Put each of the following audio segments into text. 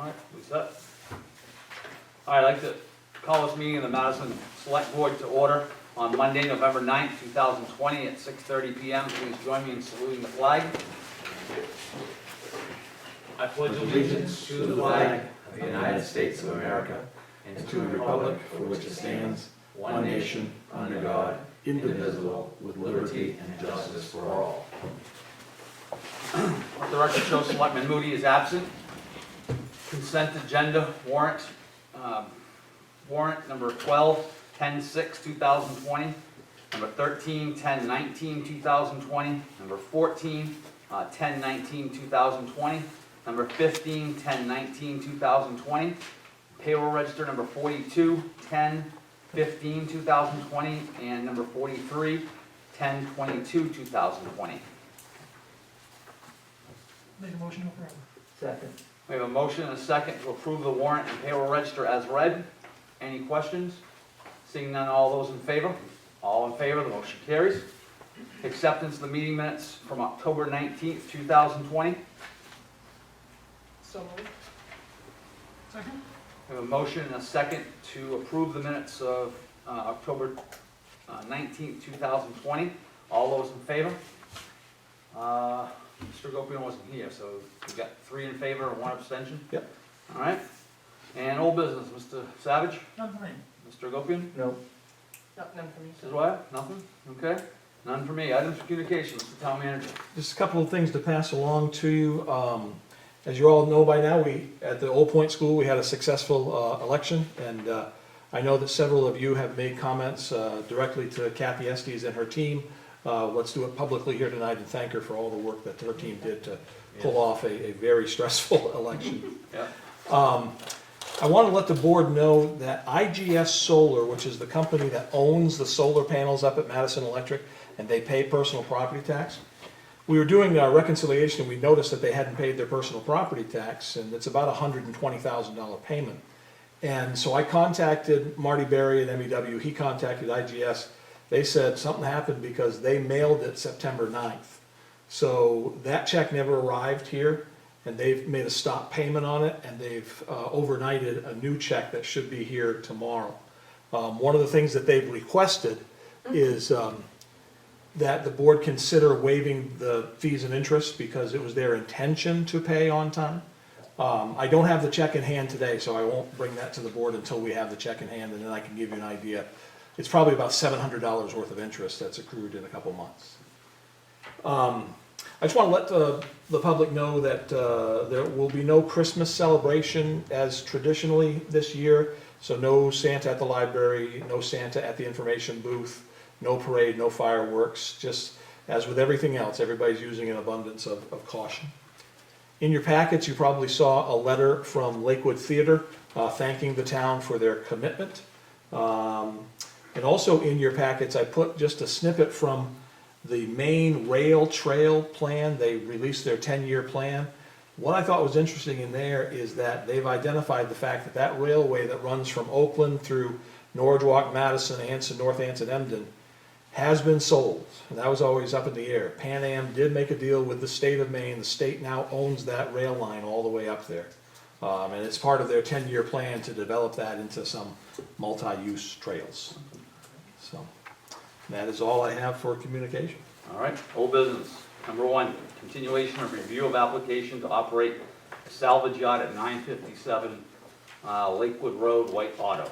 All right, we set. All right, I'd like to call this meeting of the Madison Select Board to order on Monday, November 9th, 2020 at 6:30 p.m. Please join me in saluting the flag. I pledge allegiance to the flag of the United States of America and to the republic for which it stands, one nation, under God, indivisible, with liberty and justice for all. The record shows Selectman Moody is absent. Consent agenda warrant, warrant number 12, 10/6/2020, number 13, 10/19/2020, number 14, 10/19/2020, number 15, 10/19/2020, payroll register number 42, 10/15/2020, and number 43, 10/22/2020. Make a motion to approve. Second. We have a motion and a second to approve the warrant and payroll register as read. Any questions? Seeing none, all those in favor? All in favor, the motion carries. Acceptance of the meeting minutes from October 19th, 2020. So moved. Second? We have a motion and a second to approve the minutes of October 19th, 2020. All those in favor? Mr. Gopian wasn't here, so we got 3 in favor and 1 abstention. Yep. All right. And old business, Mr. Savage? None for me. Mr. Gopian? No. No, none for me. Mrs. Wyatt? Nothing? Okay. None for me. Items of communication, Mr. Town Manager. Just a couple of things to pass along to you. As you all know by now, at the Old Point School, we had a successful election, and I know that several of you have made comments directly to Kathy Estes and her team. Let's do it publicly here tonight and thank her for all the work that her team did to pull off a very stressful election. Yeah. I want to let the board know that IGS Solar, which is the company that owns the solar panels up at Madison Electric, and they pay personal property tax. We were doing a reconciliation and we noticed that they hadn't paid their personal property tax, and it's about a $120,000 payment. And so I contacted Marty Berry at MEW, he contacted IGS. They said something happened because they mailed it September 9th. So that check never arrived here, and they've made a stop payment on it, and they've overnighted a new check that should be here tomorrow. One of the things that they've requested is that the board consider waiving the fees and interest because it was their intention to pay on time. I don't have the check in hand today, so I won't bring that to the board until we have the check in hand, and then I can give you an idea. It's probably about $700 worth of interest that's accrued in a couple months. I just want to let the public know that there will be no Christmas celebration as traditionally this year. So no Santa at the library, no Santa at the information booth, no parade, no fireworks. Just as with everything else, everybody's using an abundance of caution. In your packets, you probably saw a letter from Lakewood Theater thanking the town for their commitment. And also in your packets, I put just a snippet from the main rail trail plan. They released their 10-year plan. What I thought was interesting in there is that they've identified the fact that that railway that runs from Oakland through Norridgewock, Madison, Anson, North Anson, Emden has been sold. And that was always up in the air. Pan Am did make a deal with the state of Maine. The state now owns that rail line all the way up there. And it's part of their 10-year plan to develop that into some multi-use trails. So that is all I have for communication. All right. Old business. Number 1, continuation of review of application to operate a salvage yacht at 957 Lakewood Road, White Auto.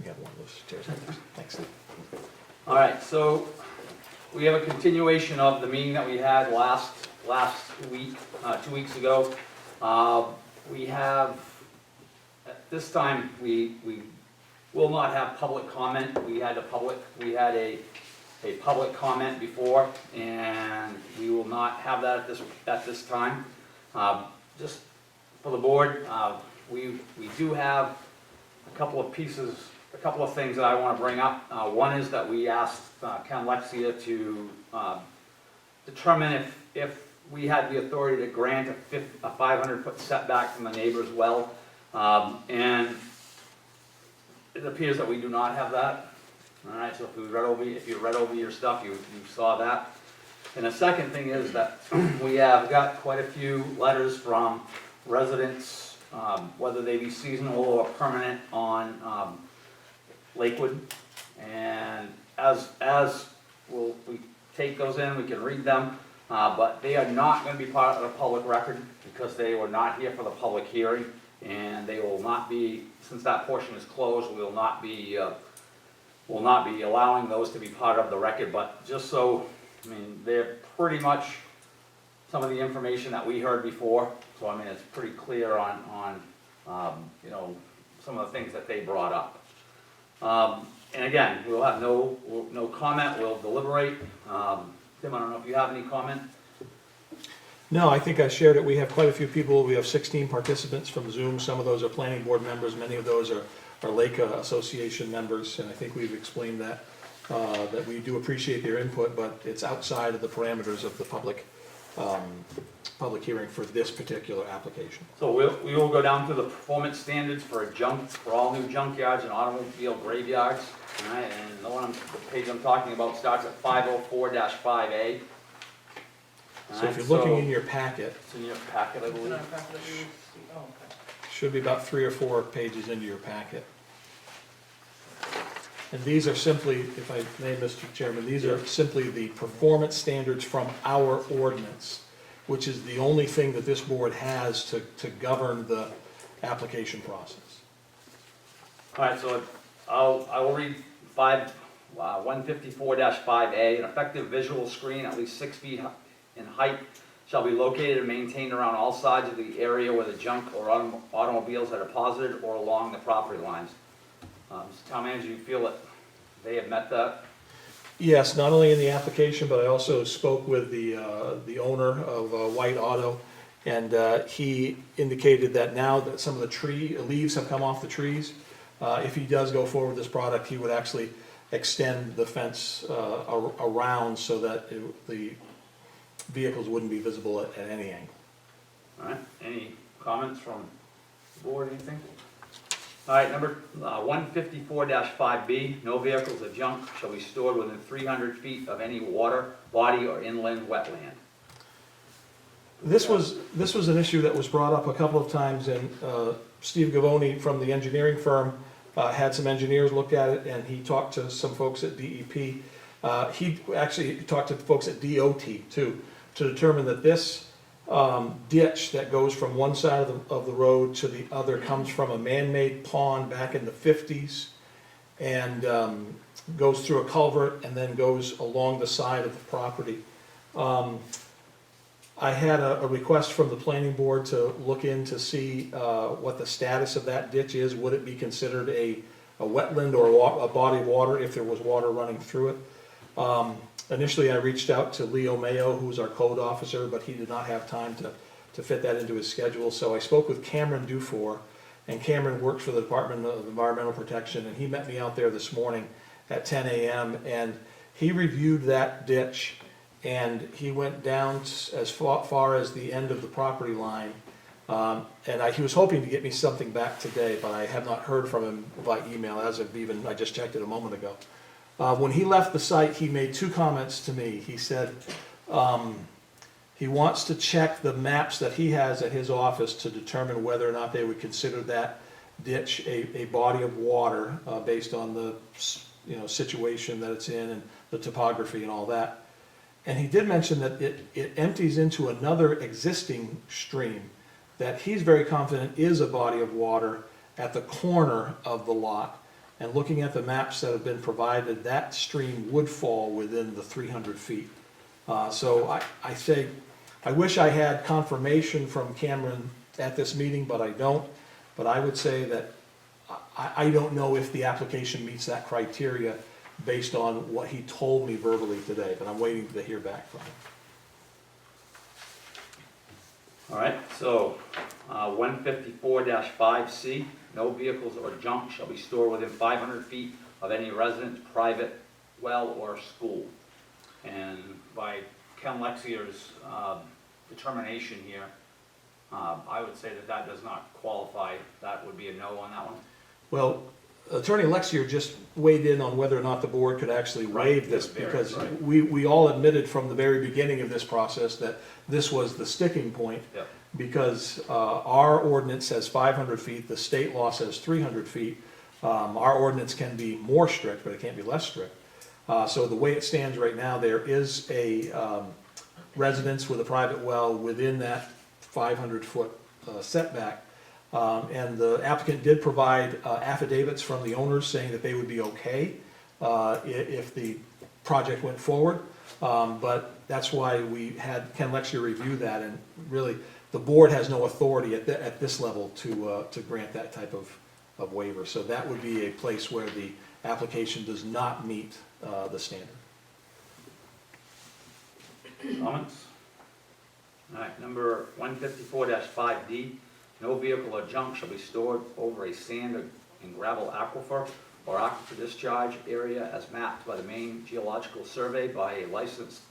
We have one of those chairs. Thanks. All right, so we have a continuation of the meeting that we had last week, 2 weeks ago. We have, at this time, we will not have public comment. We had a public comment before, and we will not have that at this time. Just for the board, we do have a couple of things that I want to bring up. One is that we asked Ken Lexia to determine if we had the authority to grant a 500-foot setback from the neighbor's well, and it appears that we do not have that. All right, so if you read over your stuff, you saw that. And the second thing is that we have got quite a few letters from residents, whether they be seasonal or permanent on Lakewood. And we take those in, we can read them, but they are not gonna be part of the public record because they were not here for the public hearing, and they will not be, since that portion is closed, we will not be allowing those to be part of the record. But just so, I mean, they're pretty much some of the information that we heard before, so I mean, it's pretty clear on you know, some of the things that they brought up. And again, we'll have no comment, we'll deliberate. Tim, I don't know if you have any comment? No, I think I shared it. We have quite a few people. We have 16 participants from Zoom. Some of those are planning board members. Many of those are Lake Association members. And I think we've explained that we do appreciate their input, but it's outside of the parameters of the public hearing for this particular application. So we will go down to the performance standards for adjuncts, for all new junkyards and automobile graveyards. All right, and the page I'm talking about starts at 504-5A. So if you're looking in your packet, It's in your packet, I It's in believe. our packet that we see. Oh, okay. should be about 3 or 4 pages into your packet. And these are simply, if I may, Mr. Chairman, these are simply the performance standards from our ordinance, which is the only thing that this board has to govern the application process. All right, so I will read 154-5A. An effective visual screen at least 6 feet in height shall be located and maintained around all sides of the area where the junk or automobiles are deposited or along the property lines. Mr. Town Manager, you feel that they have met that? Yes, not only in the application, but I also spoke with the owner of White Auto, and he indicated that now that some of the leaves have come off the trees, if he does go forward with this product, he would actually extend the fence around so that the vehicles wouldn't be visible at any angle. All right, any comments from the board, anything? All right, number 154-5B, no vehicles or junk shall be stored within 300 feet of any water, body, or inland wetland. This was an issue that was brought up a couple of times, and Steve Gavoni from the engineering firm had some engineers look at it, and he talked to some folks at DEP. He actually talked to folks at DOT too, to determine that this ditch that goes from one side of the road to the other comes from a man-made pond back in the 50s and goes through a culvert and then goes along the side of the property. I had a request from the planning board to look in to see what the status of that ditch is. Would it be considered a wetland or a body of water if there was water running through it? Initially, I reached out to Leo Mayo, who's our code officer, but he did not have time to fit that into his schedule. So I spoke with Cameron Dufour, and Cameron works for the Department of Environmental Protection, and he met me out there this morning at 10 a.m. and he reviewed that ditch, and he went down as far as the end of the property line. He was hoping to get me something back today, but I have not heard from him by email I just checked it a moment ago. When he left the site, he made 2 comments to me. He said he wants to check the maps that he has at his office to determine whether or not they would consider that ditch a body of water based on the situation that it's in and the topography and all that. And he did mention that it empties into another existing stream that he's very confident is a body of water at the corner of the lot. And looking at the maps that have been provided, that stream would fall within the 300 feet. So I say, I wish I had confirmation from Cameron at this meeting, but I don't. But I would say that I don't know if the application meets that criteria based on what he told me verbally today, but I'm waiting to hear back from him. All right, so 154-5C, no vehicles or junk shall be stored within 500 feet of any residence, private well, or school. And by Ken Lexier's determination here, I would say that does not qualify. That would be a no on that one. Well, Attorney Lexier just weighed in on whether or not the board could actually waive this, Right, because right. we all admitted from the very beginning of this process that this was the sticking point. Yep. because our ordinance says 500 feet, the state law says 300 feet. Our ordinance can be more strict, but it can't be less strict. So the way it stands right now, there is a residence with a private well within that 500-foot setback. And the applicant did provide affidavits from the owners saying that they would be okay if the project went forward. But that's why we had Ken Lexia review that, and really, the board has no authority at this level to grant that type of waiver. So that would be a place where the application does not meet the standard. Comments? All right, number 154-5D, no vehicle or junk shall be stored over a sand and gravel aquifer or aquifer discharge area as mapped by the Maine Geological Survey by a licensed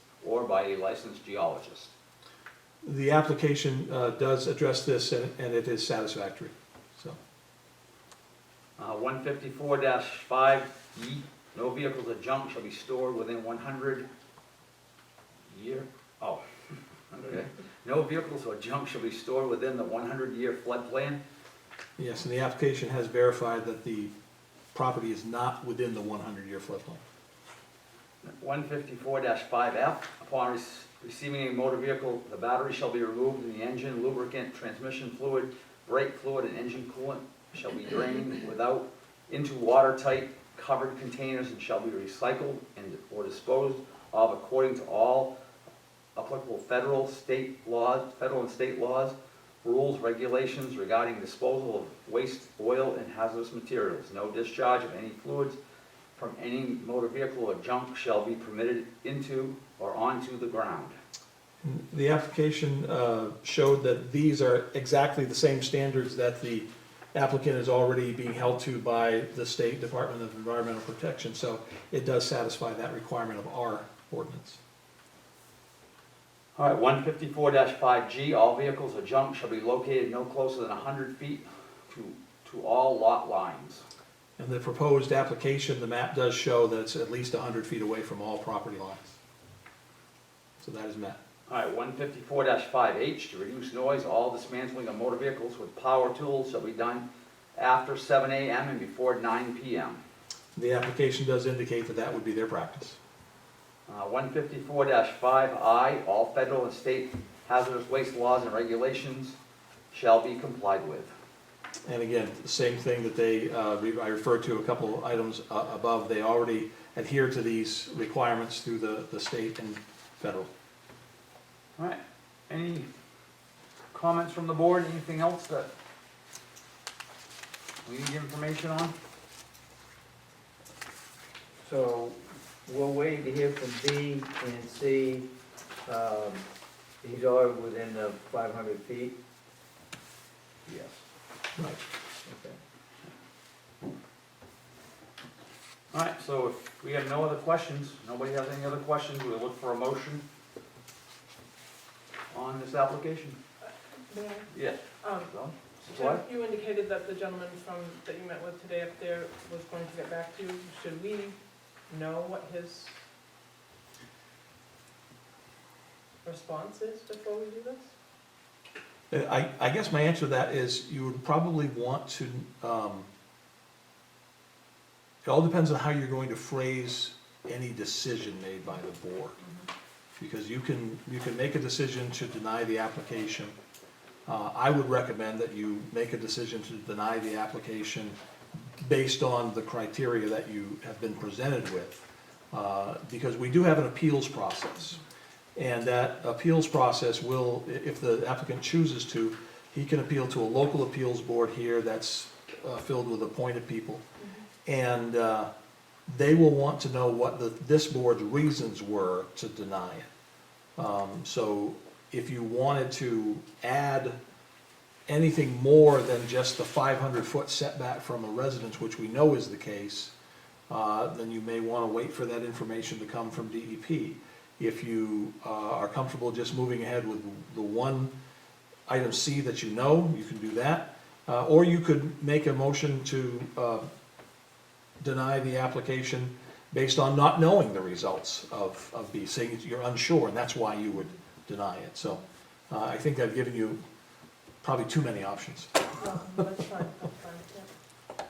geologist. The application does address this, and it is satisfactory, so. 154-5E, no vehicles or junk shall be stored within 100 year, okay. No vehicles or junk shall be stored within the 100-year floodplain. Yes, and the application has verified that the property is not within the 100-year floodplain. 154-5F, upon receiving a motor vehicle, the battery shall be removed and the engine, lubricant, transmission fluid, brake fluid, and engine coolant shall be drained into watertight covered containers and shall be recycled or disposed of according to all applicable federal and state laws, rules, regulations regarding disposal of waste, oil, and hazardous materials. No discharge of any fluids from any motor vehicle or junk shall be permitted into or onto the ground. The application showed that these are exactly the same standards that the applicant is already being held to by the State Department of Environmental Protection, so it does satisfy that requirement of our ordinance. All right, 154-5G, all vehicles or junk shall be located no closer than 100 feet to all lot lines. And the proposed application, the map does show that it's at least 100 feet away from all property lines. So that is met. All right, 154-5H, to reduce noise, all dismantling of motor vehicles with power tools shall be done after 7 a.m. and before 9 p.m. The application does indicate that that would be their practice. 154-5I, all federal and state hazardous waste laws and regulations shall be complied with. And again, the same thing that I referred to a couple of items above, they already adhere to these requirements through the state and federal. All right, any comments from the board, anything else that we need information on? So we'll wait to hear from B and C. He's already within the 500 feet. Yes. Right. Okay. All right, so if we have no other questions, nobody has any other questions, we'll look for a motion on this application. Mayor, Yes. um, So, Jim, what? you indicated that the gentleman that you met with today up there was going to get back to you. Should we know what his response is before we do this? I guess my answer to that is you would probably want to, it all depends on how you're going to phrase any decision made by the board. Because you can make a decision to deny the application. I would recommend that you make a decision to deny the application based on the criteria that you have been presented with. Because we do have an appeals process. And that appeals process will, if the applicant chooses to, he can appeal to a local appeals board here that's filled with appointed people. And they will want to know what this board's reasons were to deny it. So if you wanted to add anything more than just the 500-foot setback from a residence, which we know is the case, then you may want to wait for that information to come from DEP. If you are comfortable just moving ahead with the one item C that you know, you can do that. Or you could make a motion to deny the application based on not knowing the results of B, saying you're unsure, and that's why you would deny it. So I think I've given you probably too many options. No, that's fine, that's fine, yeah.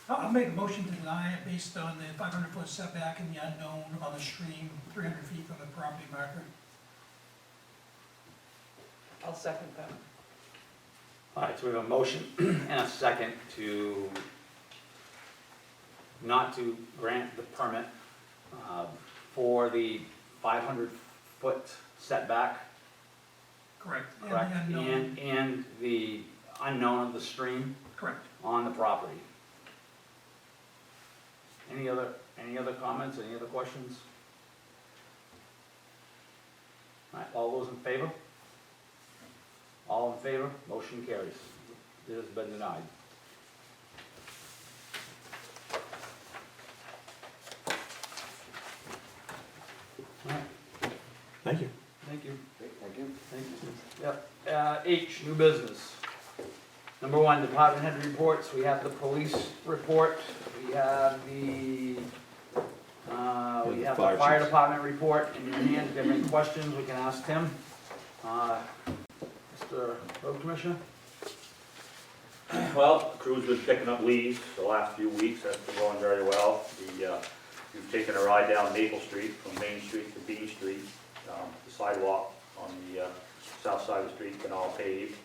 I'll make a motion to deny it based on the 500-foot setback and the unknown on the stream, 300 feet from the property marker. I'll second that. All right, so we have a motion and a second to not to grant the permit for the 500-foot setback, Correct. And correct? the unknown. And the unknown of the stream Correct. on the property. Any other comments, any other questions? All right, all those in favor? All in favor, motion carries. It has been denied. All right, Thank you. thank you. Thank you. Thank you. Yep. H, new business. Number one, department head reports. We have the police report. We have the fire department report in your hand. If you have any questions, we can ask Tim. Mr. Road Commissioner? Well, the crew's been picking up leaves the last few weeks, that's been going very well. We've taken a ride down Maple Street from Main Street to Bean Street. The sidewalk on the south side of the street's been all paved.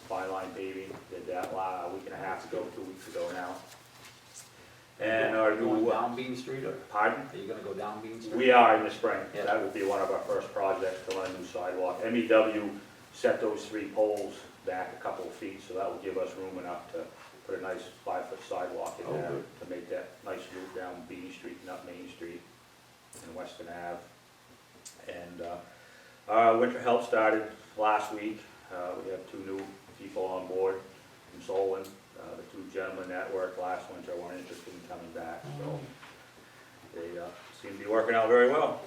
Byline paving, did that a week and a half ago, 2 weeks ago now. And our Are you going new, down Bean Street, or pardon? are you gonna go down Bean Street? We are in the spring. Yeah. That will be one of our first projects to run a new sidewalk. MEW set those 3 poles back a couple of feet, so that will give us room enough to put a nice 5-foot sidewalk in Oh, there good. to make that nice loop down Bean Street and up Main Street and Western Ave. And our winter help started last week. We have 2 new people on board from Solon. The 2 gentlemen that worked last winter weren't interested in coming back, so they seem to be working out very well.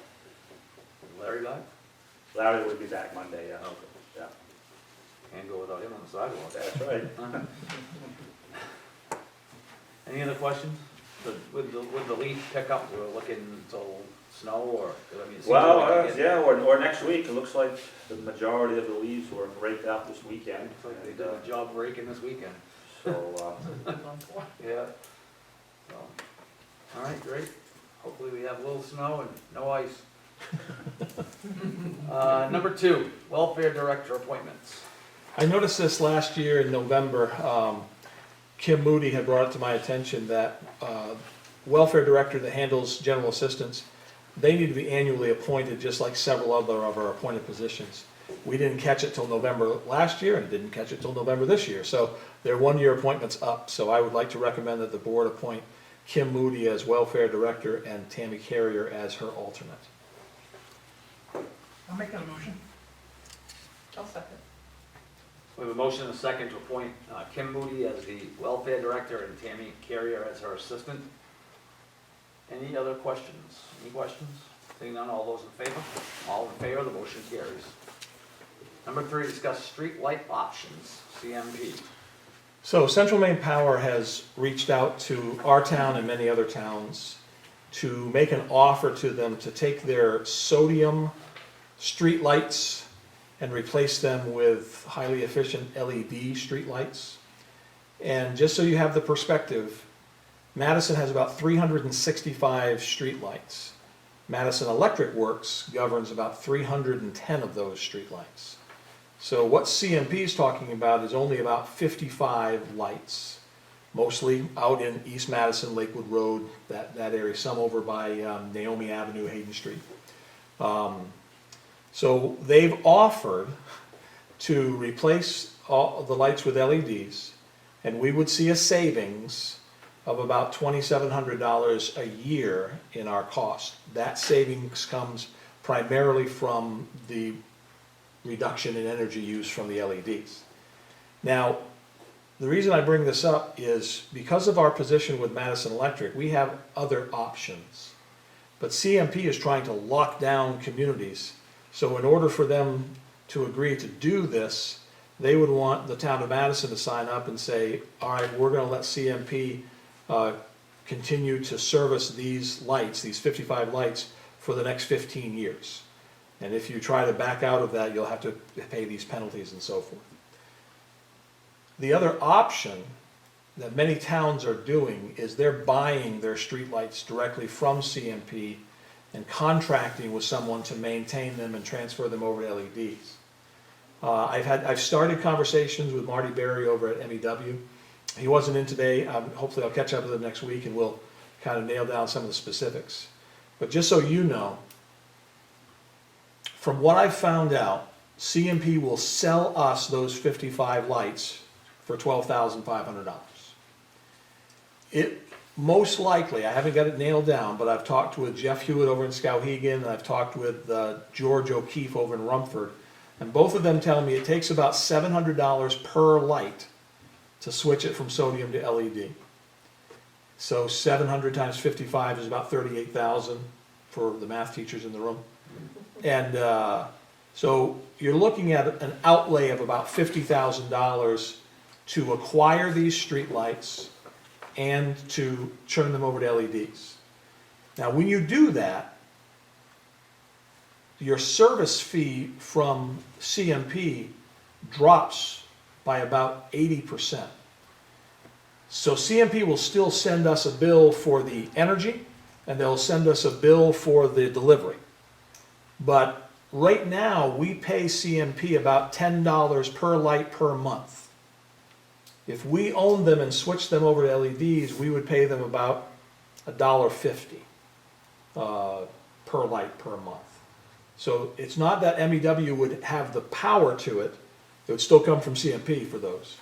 Larry back? Larry will be back Monday, yeah. Okay. Yeah. Can't go without him on the sidewalk. That's right. Any other questions? With the leaf pickup, we're looking until snow, or, I mean, it seems Well, like it- yeah, or next week. It looks like the majority of the leaves were raked out this weekend. Looks like they And, did a job breaking this weekend. So, Yeah. So, all right, great. Hopefully we have a little snow and no ice. Number 2, welfare director appointments. I noticed this last year in November. Kim Moody had brought it to my attention that welfare director that handles general assistance, they need to be annually appointed, just like several other of our appointed positions. We didn't catch it till November last year, and didn't catch it till November this year. So their 1-year appointment's up. So I would like to recommend that the board appoint Kim Moody as welfare director and Tammy Carrier as her alternate. I'll make that motion. I'll second. We have a motion and a second to appoint Kim Moody as the welfare director and Tammy Carrier as her assistant. Any other questions? Any questions? Seeing none, all those in favor? All in favor, the motion carries. Number 3, discuss street light options, CMP. So Central Maine Power has reached out to our town and many other towns to make an offer to them to take their sodium street lights and replace them with highly efficient LED street lights. And just so you have the perspective, Madison has about 365 street lights. Madison Electric Works governs about 310 of those street lights. So what CMP is talking about is only about 55 lights, mostly out in East Madison, Lakewood Road, that area, some over by Naomi Avenue, Hayden Street. So they've offered to replace all the lights with LEDs, and we would see a savings of about $2,700 a year in our cost. That savings comes primarily from the reduction in energy use from the LEDs. Now, the reason I bring this up is because of our position with Madison Electric, we have other options. But CMP is trying to lock down communities. So in order for them to agree to do this, they would want the town of Madison to sign up and say, all right, we're going to let CMP continue to service these lights, these 55 lights, for the next 15 years. And if you try to back out of that, you'll have to pay these penalties and so forth. The other option that many towns are doing is they're buying their streetlights directly from CMP and contracting with someone to maintain them and transfer them over to LEDs. I've started conversations with Marty Berry over at MEW. He wasn't in today. Hopefully I'll catch up with him next week and we'll kind of nail down some of the specifics. But just so you know, from what I've found out, CMP will sell us those 55 lights for $12,500. It most likely, I haven't got it nailed down, but I've talked with Jeff Hewitt over in Skowhegan, and I've talked with George O'Keefe over in Rumford, and both of them tell me it takes about $700 per light to switch it from sodium to LED. So 700 times 55 is about 38,000 for the math teachers in the room. And so you're looking at an outlay of about $50,000 to acquire these streetlights and to turn them over to LEDs. Now, when you do that, your service fee from CMP drops by about 80%. So CMP will still send us a bill for the energy, and they'll send us a bill for the delivery. But right now, we pay CMP about $10 per light per month. If we own them and switch them over to LEDs, we would pay them about $1.50 per light per month. So it's not that MEW would have the power to it. It would still come from CMP for those.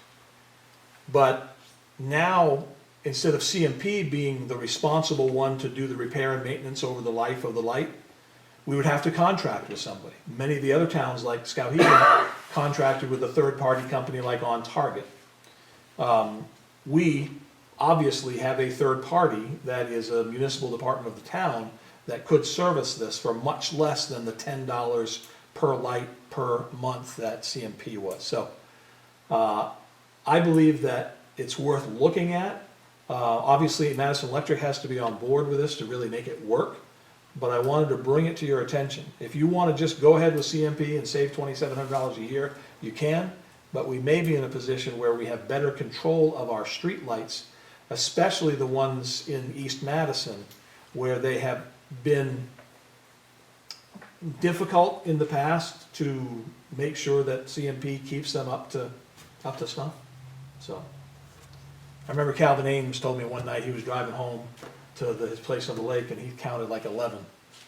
But now, instead of CMP being the responsible one to do the repair and maintenance over the life of the light, we would have to contract with somebody. Many of the other towns, like Skowhegan, contracted with a third-party company like On Target. We obviously have a third party that is a municipal department of the town that could service this for much less than the $10 per light per month that CMP was. So I believe that it's worth looking at. Obviously, Madison Electric has to be on board with this to really make it work, but I wanted to bring it to your attention. If you want to just go ahead with CMP and save $2,700 a year, you can. But we may be in a position where we have better control of our streetlights, especially the ones in East Madison, where they have been difficult in the past to make sure that CMP keeps them up to snuff. So I remember Calvin Ames told me one night he was driving home to his place on the lake and he counted like 11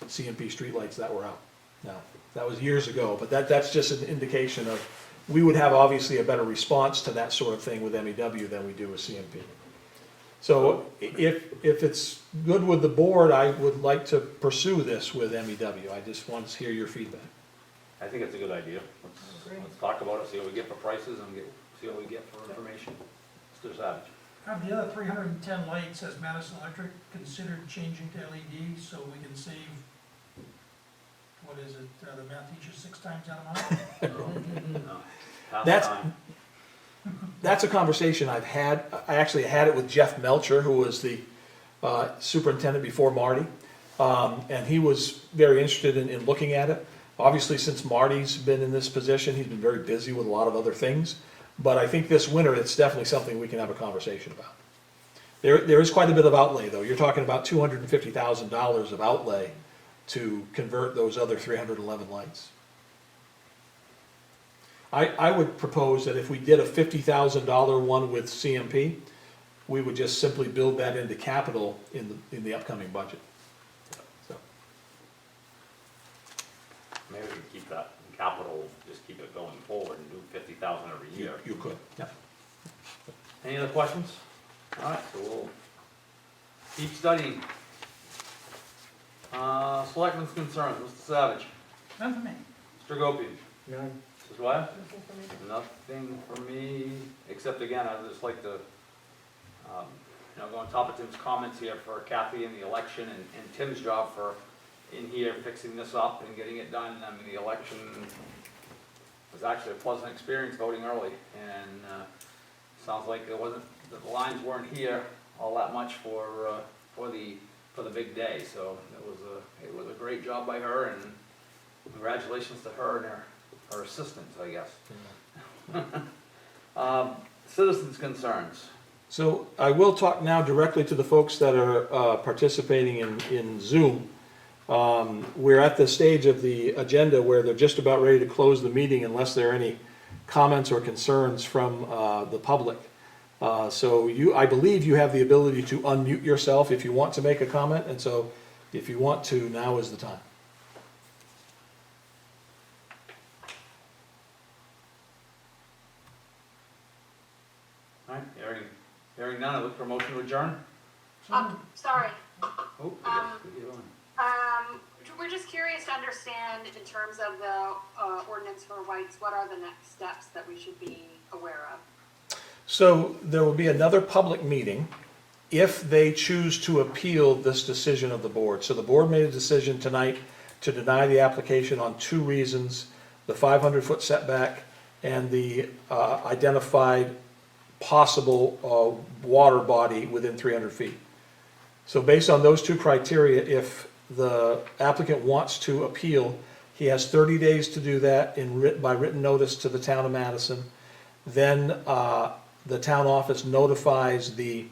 CMP streetlights that were out. Now, that was years ago, but that's just an indication of we would have obviously a better response to that sort of thing with MEW than we do with CMP. So if it's good with the board, I would like to pursue this with MEW. I just want to hear your feedback. I think it's a good idea. Let's talk about it, see what we get for prices and see what we get for information. Mr. Savage. Have the other 310 lights, has Madison Electric considered changing to LED so we can save, what is it, the math teacher 6 times that amount? No. Pass That's- time. That's a conversation I've had. I actually had it with Jeff Melcher, who was the superintendent before Marty. And he was very interested in looking at it. Obviously, since Marty's been in this position, he's been very busy with a lot of other things. But I think this winter, it's definitely something we can have a conversation about. There is quite a bit of outlay, though. You're talking about $250,000 of outlay to convert those other 311 lights. I would propose that if we did a $50,000 one with CMP, we would just simply build that into capital in the upcoming budget. So. Maybe we can keep that in capital, just keep it going forward and do 50,000 every year. You could, yeah. Any other questions? All right, so we'll keep studying. Selectmen's concerns, Mr. Savage, None for me. Mr. Gopi, None. Mrs. Webb? Nothing for me. Nothing for me, except again, I'd just like to, go on top of Tim's comments here for Kathy in the election and Tim's job for in here fixing this up and getting it done. I mean, the election was actually a pleasant experience voting early, and sounds like it wasn't, the lines weren't here all that much for the big day. So it was a great job by her, and Congratulations to her and her assistant, I guess. Citizens' concerns. So I will talk now directly to the folks that are participating in Zoom. We're at the stage of the agenda where they're just about ready to close the meeting unless there are any comments or concerns from the public. So I believe you have the ability to unmute yourself if you want to make a comment, and so if you want to, now is the time. All right, hearing none, I look for a motion to adjourn. Sorry, Oh, I guess we get on. we're just curious to understand in terms of the ordinance for whites, what are the next steps that we should be aware of? So there will be another public meeting if they choose to appeal this decision of the board. So the board made a decision tonight to deny the application on two reasons: the 500-foot setback and the identified possible water body within 300 feet. So based on those two criteria, if the applicant wants to appeal, he has 30 days to do that by written notice to the town of Madison. Then the town office notifies the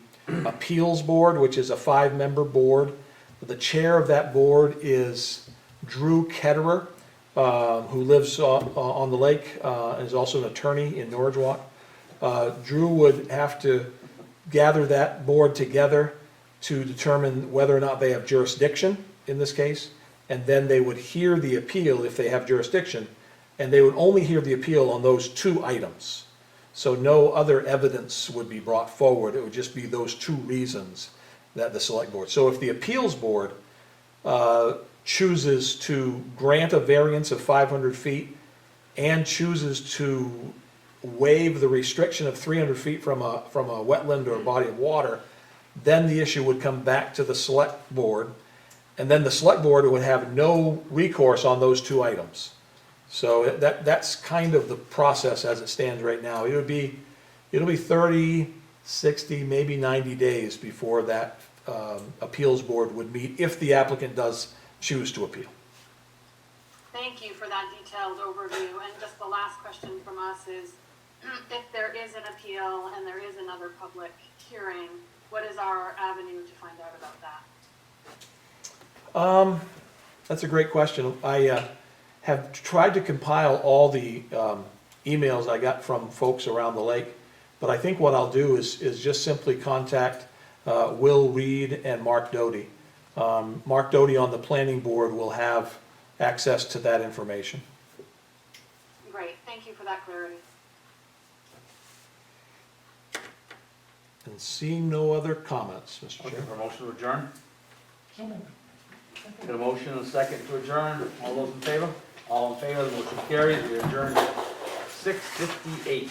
appeals board, which is a 5-member board. The chair of that board is Drew Ketterer, who lives on the lake and is also an attorney in Norridgewock. Drew would have to gather that board together to determine whether or not they have jurisdiction in this case, and then they would hear the appeal if they have jurisdiction, and they would only hear the appeal on those two items. So no other evidence would be brought forward. It would just be those two reasons that the select board. So if the appeals board chooses to grant a variance of 500 feet and chooses to waive the restriction of 300 feet from a wetland or a body of water, then the issue would come back to the select board, and then the select board would have no recourse on those two items. So that's kind of the process as it stands right now. It'll be 30, 60, maybe 90 days before that appeals board would meet if the applicant does choose to appeal. Thank you for that detailed overview. And just the last question from us is, if there is an appeal and there is another public hearing, what is our avenue to find out about that? That's a great question. I have tried to compile all the emails I got from folks around the lake, but I think what I'll do is just simply contact Will Reed and Mark Doty. Mark Doty on the planning board will have access to that information. Great, thank you for that clarity. And seeing no other comments, Mr. Looking Chair. for a motion to adjourn. So moved. Got a motion and a second to adjourn. All those in favor? All in favor, the motion carries. We adjourn at 6:58.